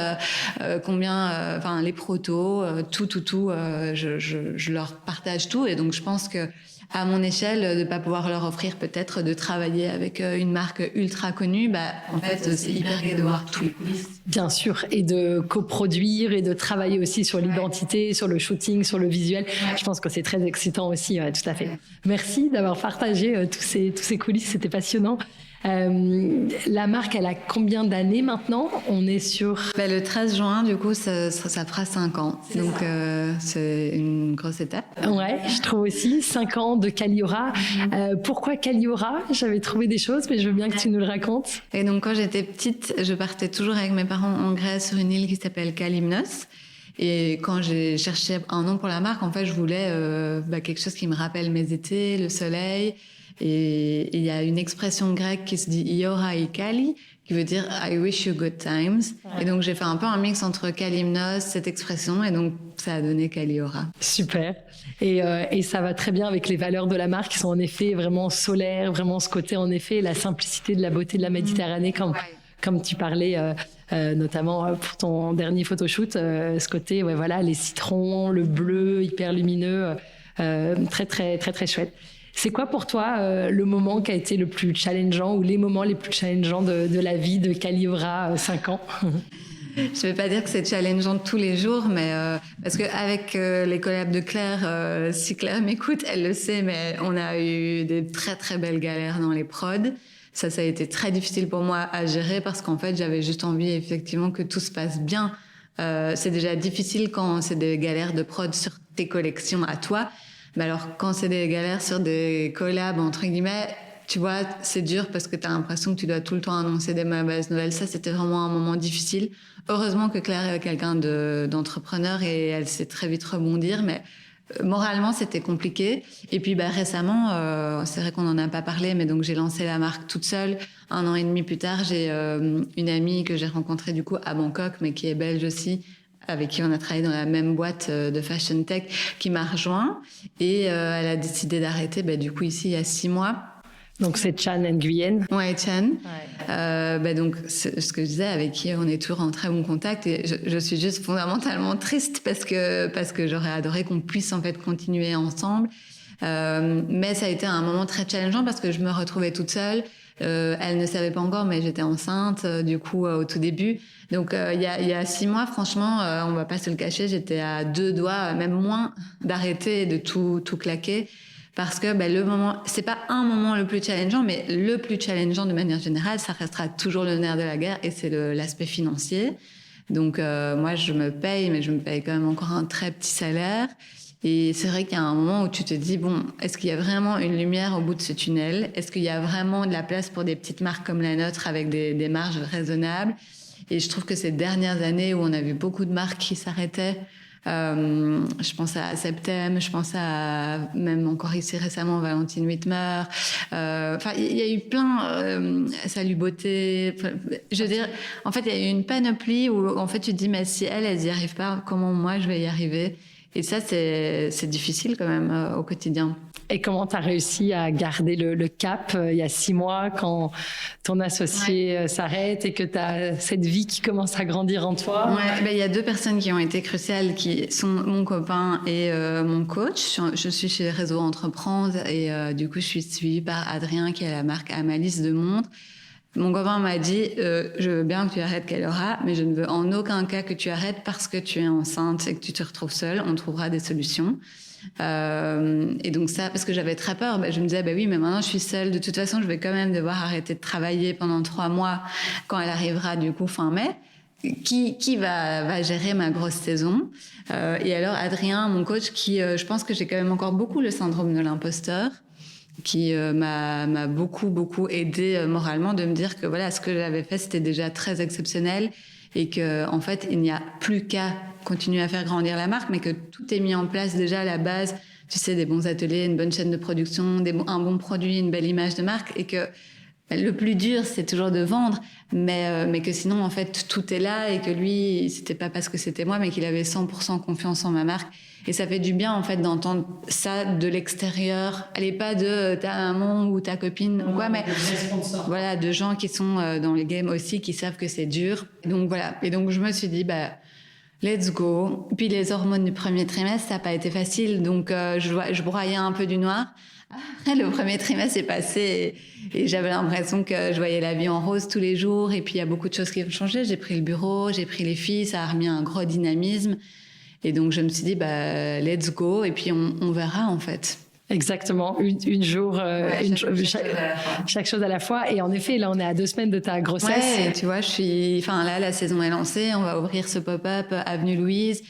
combien, les protos, tout. Je leur partage tout, et donc je pense que à mon échelle, de pas pouvoir leur offrir peut-être de travailler avec une marque ultra connue, en fait c'est hyper gai de voir tous les coulisses. Bien sûr, et de coproduire et de travailler aussi sur l'identité, sur le shooting, sur le visuel. Je pense que c'est très excitant aussi, tout à fait. Merci d'avoir partagé tous ces coulisses, c'était passionnant. La marque, elle a combien d'années maintenant? On est sur... Le 13 juin, du coup, ça fera 5 ans. Donc, c'est une grosse étape. Ouais, je trouve aussi. 5 ans de Caliora. Pourquoi Caliora? J'avais trouvé des choses, mais je veux bien que tu nous le racontes. Et donc, quand j'étais petite, je partais toujours avec mes parents en Grèce sur une île qui s'appelle Kalymnos. Et quand j'ai cherché un nom pour la marque, en fait, je voulais quelque chose qui me rappelle mes étés, le soleil. Et il y a une expression grecque qui se dit Iora et Kali, qui veut dire I wish you good times. Ouais. Et donc j'ai fait un peu un mix entre Kalymnos, cette expression, et donc ça a donné Caliora. Super. Et ça va très bien avec les valeurs de la marque qui sont en effet vraiment solaires, vraiment ce côté en effet, la simplicité de la beauté de la Méditerranée, comme tu parlais notamment pour ton dernier photoshoot, ce côté, les citrons, le bleu hyper lumineux, très très très très chouette. C'est quoi pour toi le moment qui a été le plus challengeant, ou les moments les plus challengeants de la vie de Caliora 5 ans? Je vais pas dire que c'est challengeant tous les jours, mais parce que avec les collabs de Claire, si Claire m'écoute, elle le sait, mais on a eu des très très belles galères dans les prods. Ça a été très difficile pour moi à gérer, parce qu'en fait, j'avais juste envie effectivement que tout se passe bien. C'est déjà difficile quand c'est des galères de prod sur tes collections à toi. Mais alors, quand c'est des galères sur des collabs, entre guillemets, tu vois, c'est dur parce que tu as l'impression que tu dois tout le temps annoncer des mauvaises nouvelles. Ça, c'était vraiment un moment difficile. Heureusement que Claire est quelqu'un d'entrepreneur et elle sait très vite rebondir, mais moralement, c'était compliqué. Et puis, récemment, c'est vrai qu'on n'en a pas parlé, mais donc j'ai lancé la marque toute seule. 1 an et demi plus tard, j'ai une amie que j'ai rencontrée du coup à Bangkok, mais qui est belge aussi, avec qui on a travaillé dans la même boîte de fashion tech, qui m'a rejoint, et elle a décidé d'arrêter du coup ici il y a 6 mois. Donc c'est Chan Nguyen. Ouais, Chan. Ouais. Donc c'est ce que je disais, avec qui on est toujours en très bon contact, et je suis juste fondamentalement triste parce que j'aurais adoré qu'on puisse en fait continuer ensemble. Mais ça a été un moment très challengeant parce que je me retrouvais toute seule. Elle ne savait pas encore, mais j'étais enceinte, du coup, au tout début. Donc, il y a 6 mois, franchement, on va pas se le cacher, j'étais à 2 doigts, même moins, d'arrêter et de tout claquer. Parce que le moment, c'est pas un moment le plus challengeant, mais le plus challengeant de manière générale, ça restera toujours le nerf de la guerre et c'est l'aspect financier. Donc moi, je me paye, mais je me paye quand même encore un très petit salaire. Et c'est vrai qu'il y a un moment où tu te dis, bon, est-ce qu'il y a vraiment une lumière au bout de ce tunnel? Est-ce qu'il y a vraiment de la place pour des petites marques comme la nôtre avec des marges raisonnables? Et je trouve que ces dernières années où on a vu beaucoup de marques qui s'arrêtaient, je pense à Septem, je pense à même encore ici récemment Valentine Whitmer. Enfin, il y a eu plein. Salut Beauté. Je veux dire, en fait, il y a eu une panoplie où en fait tu te dis, mais si elles y arrivent pas, comment moi je vais y arriver? Et ça, c'est difficile quand même au quotidien. Et comment tu as réussi à garder le cap il y a 6 mois quand ton associé s'arrête et que tu as cette vie qui commence à grandir en toi? Ouais, il y a 2 personnes qui ont été cruciales, qui sont mon copain et mon coach. Je suis chez Réseau Entreprendre et du coup, je suis suivie par Adrien qui a la marque Amalis de montres. Mon copain m'a dit je veux bien que tu arrêtes Caliora, mais je ne veux en aucun cas que tu arrêtes parce que tu es enceinte et que tu te retrouves seule. On trouvera des solutions. Et donc ça, parce que j'avais très peur, je me disais oui, mais maintenant je suis seule. De toute façon, je vais quand même devoir arrêter de travailler pendant 3 mois quand elle arrivera du coup fin mai. Qui va gérer ma grosse saison? Et alors Adrien, mon coach, qui je pense que j'ai quand même encore beaucoup le syndrome de l'imposteur, qui m'a beaucoup aidé moralement, de me dire que voilà, ce que j'avais fait c'était déjà très exceptionnel et que en fait il n'y a plus qu'à continuer à faire grandir la marque, mais que tout est mis en place déjà à la base, tu sais, des bons ateliers, une bonne chaîne de production, un bon produit, une belle image de marque, et que le plus dur c'est toujours de vendre, mais que sinon en fait tout est là et que lui c'était pas parce que c'était moi, mais qu'il avait 100% confiance en ma marque. Et ça fait du bien en fait d'entendre ça de l'extérieur. Allez, pas de ta maman ou ta copine ou quoi, mais voilà, de gens qui sont dans les games aussi, qui savent que c'est dur. Donc voilà. Et donc je me suis dit let's go. Puis les hormones du premier trimestre, ça n'a pas été facile, donc je broyais un peu du noir. Après, le premier trimestre est passé et j'avais l'impression que je voyais la vie en rose tous les jours. Et puis il y a beaucoup de choses qui ont changé. J'ai pris le bureau, j'ai pris les filles, ça a remis un gros dynamisme. Et donc, je me suis dit, let's go, et puis on verra, en fait. Exactement, chaque chose à la fois. Et en effet, là, on est à 2 semaines de ta grossesse. Ouais, tu vois, là, la saison est lancée, on va ouvrir ce pop-up Avenue Louise.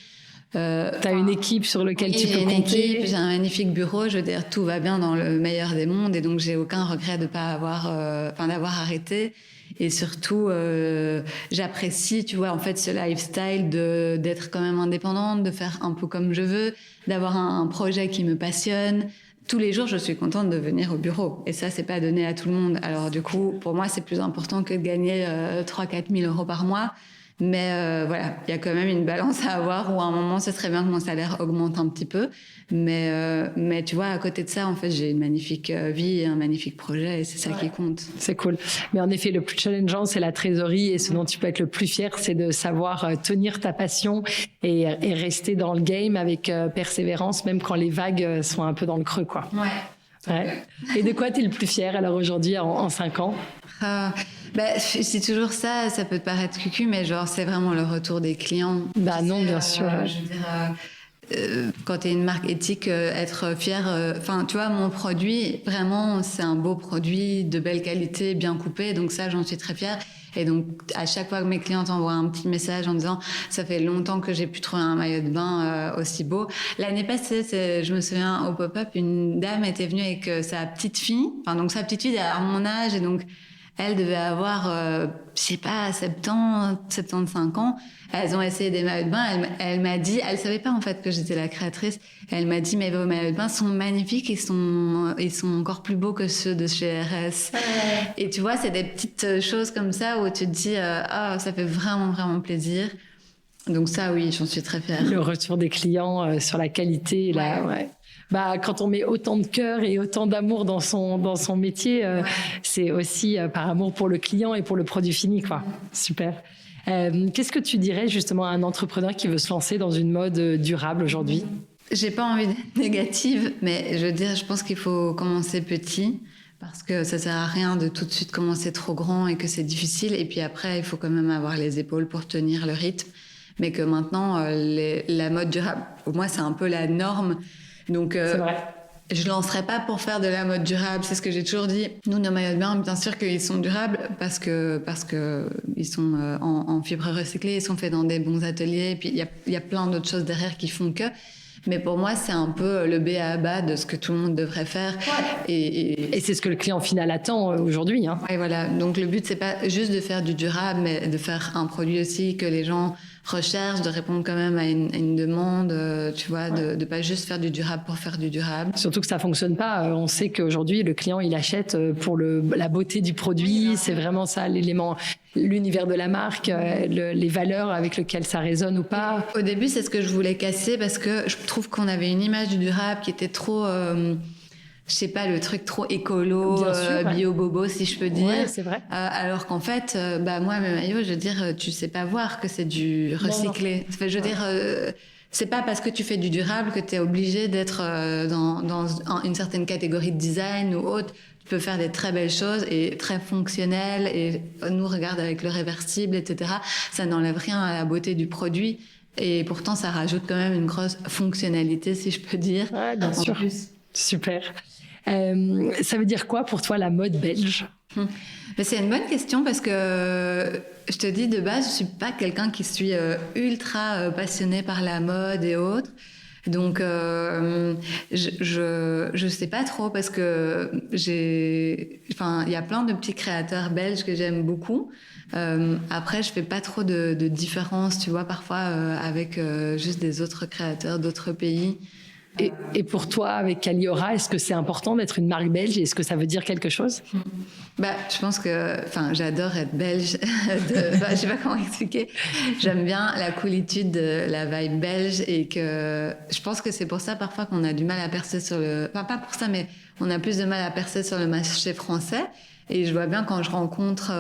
T'as une équipe sur laquelle tu peux compter. J'ai un magnifique bureau, je veux dire, tout va bien dans le meilleur des mondes, et donc j'ai aucun regret de pas d'avoir arrêté. Et surtout, j'apprécie, tu vois, en fait, ce lifestyle d'être quand même indépendante, de faire un peu comme je veux, d'avoir un projet qui me passionne. Tous les jours, je suis contente de venir au bureau. Et ça, c'est pas donné à tout le monde. Alors, du coup, pour moi, c'est plus important que de gagner 3-4 000 euros par mois. Mais voilà, il y a quand même une balance à avoir où à un moment, ce serait bien que mon salaire augmente un petit peu. Mais tu vois, à côté de ça, en fait, j'ai une magnifique vie et un magnifique projet, et c'est ça qui compte. C'est cool. Mais en effet, le plus challengeant, c'est la trésorerie, et ce dont tu peux être le plus fier, c'est de savoir tenir ta passion et rester dans le game avec persévérance, même quand les vagues sont un peu dans le creux, quoi. Ouais. Et de quoi tu es le plus fier alors aujourd'hui en 5 ans? C'est toujours ça peut te paraître cucu, mais genre c'est vraiment le retour des clients. Non, bien sûr. Je veux dire, quand tu es une marque éthique, être fier. Enfin, tu vois, mon produit, vraiment, c'est un beau produit de belle qualité, bien coupé. Donc ça, j'en suis très fière. Et donc, à chaque fois que mes clients t'envoient un petit message en disant « ça fait longtemps que j'ai pu trouver un maillot de bain aussi beau ». L'année passée, je me souviens, au pop-up, une dame était venue avec sa petite fille. Enfin, donc sa petite fille derrière mon âge, et donc elle devait avoir, je sais pas, 70, 75 ans. Elles ont essayé des maillots de bain. Elle m'a dit, elle savait pas en fait que j'étais la créatrice. Elle m'a dit, mais vos maillots de bain sont magnifiques, ils sont encore plus beaux que ceux de chez RS. Et tu vois, c'est des petites choses comme ça où tu te dis, ça fait vraiment plaisir. Donc ça, oui, j'en suis très fière. Le retour des clients sur la qualité, là, ouais. Quand on met autant de cœur et autant d'amour dans son métier, c'est aussi par amour pour le client et pour le produit fini, quoi. Super. Qu'est-ce que tu dirais justement à un entrepreneur qui veut se lancer dans une mode durable aujourd'hui? J'ai pas envie d'être négative, mais je veux dire, je pense qu'il faut commencer petit. Parce que ça sert à rien de tout de suite commencer trop grand et que c'est difficile. Et puis après, il faut quand même avoir les épaules pour tenir le rythme. Mais que maintenant, la mode durable, pour moi, c'est un peu la norme. Donc, C'est vrai. je lancerai pas pour faire de la mode durable. C'est ce que j'ai toujours dit. Nous, nos maillots de bain, bien sûr qu'ils sont durables parce que ils sont en fibres recyclées, ils sont faits dans des bons ateliers. Et puis, il y a plein d'autres choses derrière qui font que... Mais pour moi, c'est un peu le b.a.-ba de ce que tout le monde devrait faire. Ouais. Et c'est ce que le client final attend aujourd'hui. Hein. Ouais, voilà. Donc le but, c'est pas juste de faire du durable, mais de faire un produit aussi que les gens recherchent, de répondre quand même à une demande, tu vois, de pas juste faire du durable pour faire du durable. Surtout que ça fonctionne pas. On sait qu'aujourd'hui, le client, il achète pour la beauté du produit. C'est vraiment ça l'élément, l'univers de la marque, les valeurs avec lesquelles ça résonne ou pas. Au début, c'est ce que je voulais casser parce que je trouve qu'on avait une image du durable qui était trop... je sais pas, le truc trop écolo, bio-bobo, si je peux dire. Ouais, c'est vrai. Alors qu'en fait, moi, mes maillots, je veux dire, tu sais pas voir que c'est du recyclé. Non. Enfin, je veux dire, c'est pas parce que tu fais du durable que tu es obligé d'être dans une certaine catégorie de design ou autre. Tu peux faire des très belles choses et très fonctionnelles. Et nous, regarde avec le réversible, etc. Ça n'enlève rien à la beauté du produit. Et pourtant, ça rajoute quand même une grosse fonctionnalité, si je peux dire. Ouais, bien sûr. Plus. Super. Ça veut dire quoi pour toi la mode belge ? C'est une bonne question parce que je te dis de base, je suis pas quelqu'un qui suis ultra passionné par la mode et autres. Donc je sais pas trop parce que il y a plein de petits créateurs belges que j'aime beaucoup. Après, je fais pas trop de différence, tu vois, parfois avec juste des autres créateurs d'autres pays. Et pour toi, avec Caliora, est-ce que c'est important d'être une marque belge et est-ce que ça veut dire quelque chose ? Je pense que, j'adore être belge. Je sais pas comment expliquer. J'aime bien la coolitude de la vibe belge et que je pense que c'est pour ça parfois qu'on a du mal à percer sur le, pas pour ça, mais on a plus de mal à percer sur le marché français. Et je vois bien quand je rencontre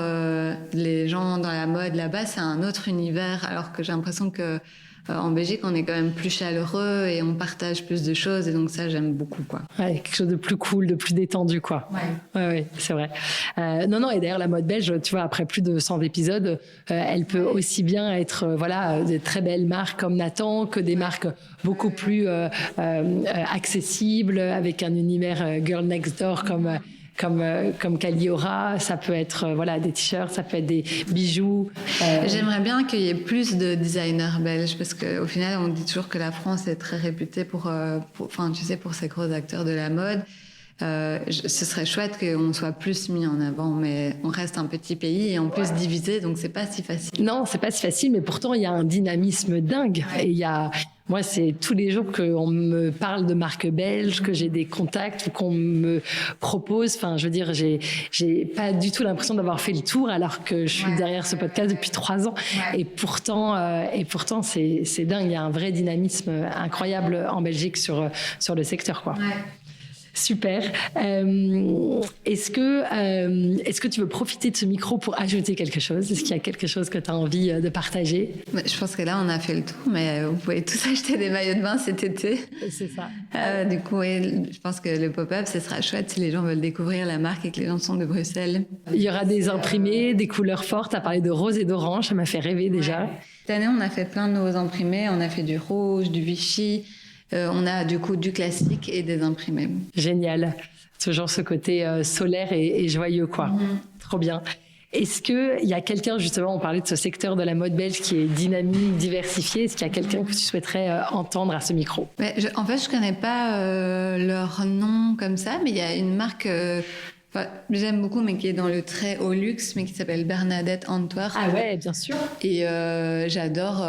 les gens dans la mode là-bas, c'est un autre univers, alors que j'ai l'impression que en Belgique, on est quand même plus chaleureux et on partage plus de choses. Et donc ça, j'aime beaucoup, quoi. Ouais, quelque chose de plus cool, de plus détendu, quoi. Ouais, c'est vrai. Non, et d'ailleurs, la mode belge, tu vois, après plus de 100 épisodes, elle peut aussi bien être, des très belles marques comme Nathan, que des marques beaucoup plus accessibles, avec un univers girl next door comme Caliora, ça peut être des t-shirts, ça peut être des bijoux. J'aimerais bien qu'il y ait plus de designers belges parce qu'au final, on dit toujours que la France est très réputée pour ces gros acteurs de la mode. Ce serait chouette qu'on soit plus mis en avant, mais on reste un petit pays et en plus divisé, donc c'est pas si facile. Non, c'est pas si facile, mais pourtant il y a un dynamisme dingue. Et moi, c'est tous les jours qu'on me parle de marques belges, que j'ai des contacts, qu'on me propose. Enfin, je veux dire, j'ai pas du tout l'impression d'avoir fait le tour, alors que je suis derrière ce podcast depuis 3 ans. Et pourtant, c'est dingue. Il y a un vrai dynamisme incroyable en Belgique sur le secteur, quoi. Ouais. Super. Est-ce que tu veux profiter de ce micro pour ajouter quelque chose ? Est-ce qu'il y a quelque chose que tu as envie de partager ? Je pense que là, on a fait le tour, mais vous pouvez tous acheter des maillots de bain cet été. C'est ça. Du coup, je pense que le pop-up, ce sera chouette si les gens veulent découvrir la marque et que les gens sont de Bruxelles. Il y aura des imprimés, des couleurs fortes. Tu as parlé de rose et d'orange, ça m'a fait rêver déjà. Ouais. Cette année, on a fait plein de nouveaux imprimés. On a fait du rouge, du Vichy. On a du coup du classique et des imprimés. Génial. Toujours ce côté solaire et joyeux, quoi. Trop bien. Est-ce qu'il y a quelqu'un, justement, on parlait de ce secteur de la mode belge qui est dynamique, diversifié. Est-ce qu'il y a quelqu'un que tu souhaiterais entendre à ce micro ? En fait, je connais pas leur nom comme ça, mais il y a une marque... j'aime beaucoup, mais qui est dans le très haut luxe, mais qui s'appelle Bernadette Antwerp. Ah ouais, bien sûr. Et j'adore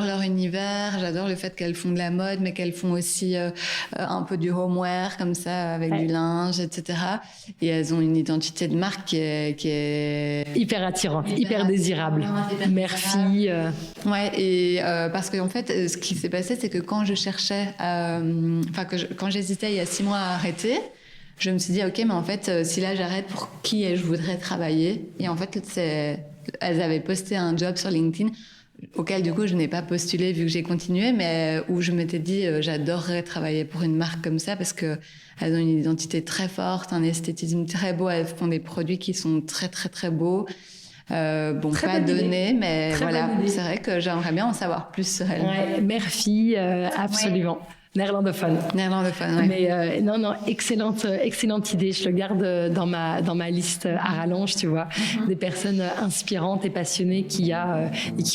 leur univers, j'adore le fait qu'elles font de la mode, mais qu'elles font aussi un peu du homeware, comme ça, avec du linge, etc. Et elles ont une identité de marque qui est hyper attirante, hyper désirable. Mère-fille. Ouais, et parce qu'en fait, ce qui s'est passé, c'est que quand je cherchais, quand j'hésitais il y a 6 mois à arrêter, je me suis dit, OK, mais en fait, si là j'arrête, pour qui je voudrais travailler ? Et en fait, elles avaient posté un job sur LinkedIn. auquel du coup je n'ai pas postulé vu que j'ai continué, mais où je m'étais dit j'adorerais travailler pour une marque comme ça parce que elles ont une identité très forte, un esthétisme très beau, elles font des produits qui sont très très très beaux. Très pas bonne idée. donné, mais Très voilà, bonne idée. c'est vrai que j'aimerais bien en savoir plus sur elles. Ouais, mère-fille, absolument. Néerlandophone. Néerlandophone, ouais. Mais non, excellente idée. Je le garde dans ma liste à rallonge, tu vois. Des personnes inspirantes et passionnées et qui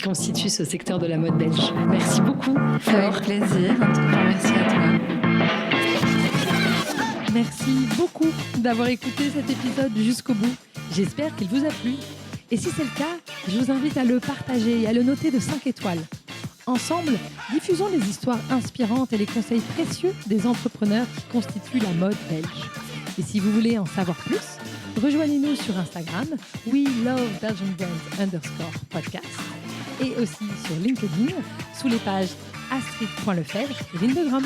constituent ce secteur de la mode belge. Merci beaucoup, Flore. Avec plaisir. En tout cas, merci à toi. Merci beaucoup d'avoir écouté cet épisode jusqu'au bout. J'espère qu'il vous a plu. Et si c'est le cas, je vous invite à le partager et à le noter de 5 étoiles. Ensemble, diffusons les histoires inspirantes et les conseils précieux des entrepreneurs qui constituent la mode belge. Et si vous voulez en savoir plus, rejoignez-nous sur Instagram, WeLoveBelgianBrands_podcast et aussi sur LinkedIn sous les pages astrid.lefebvre et Lindegram.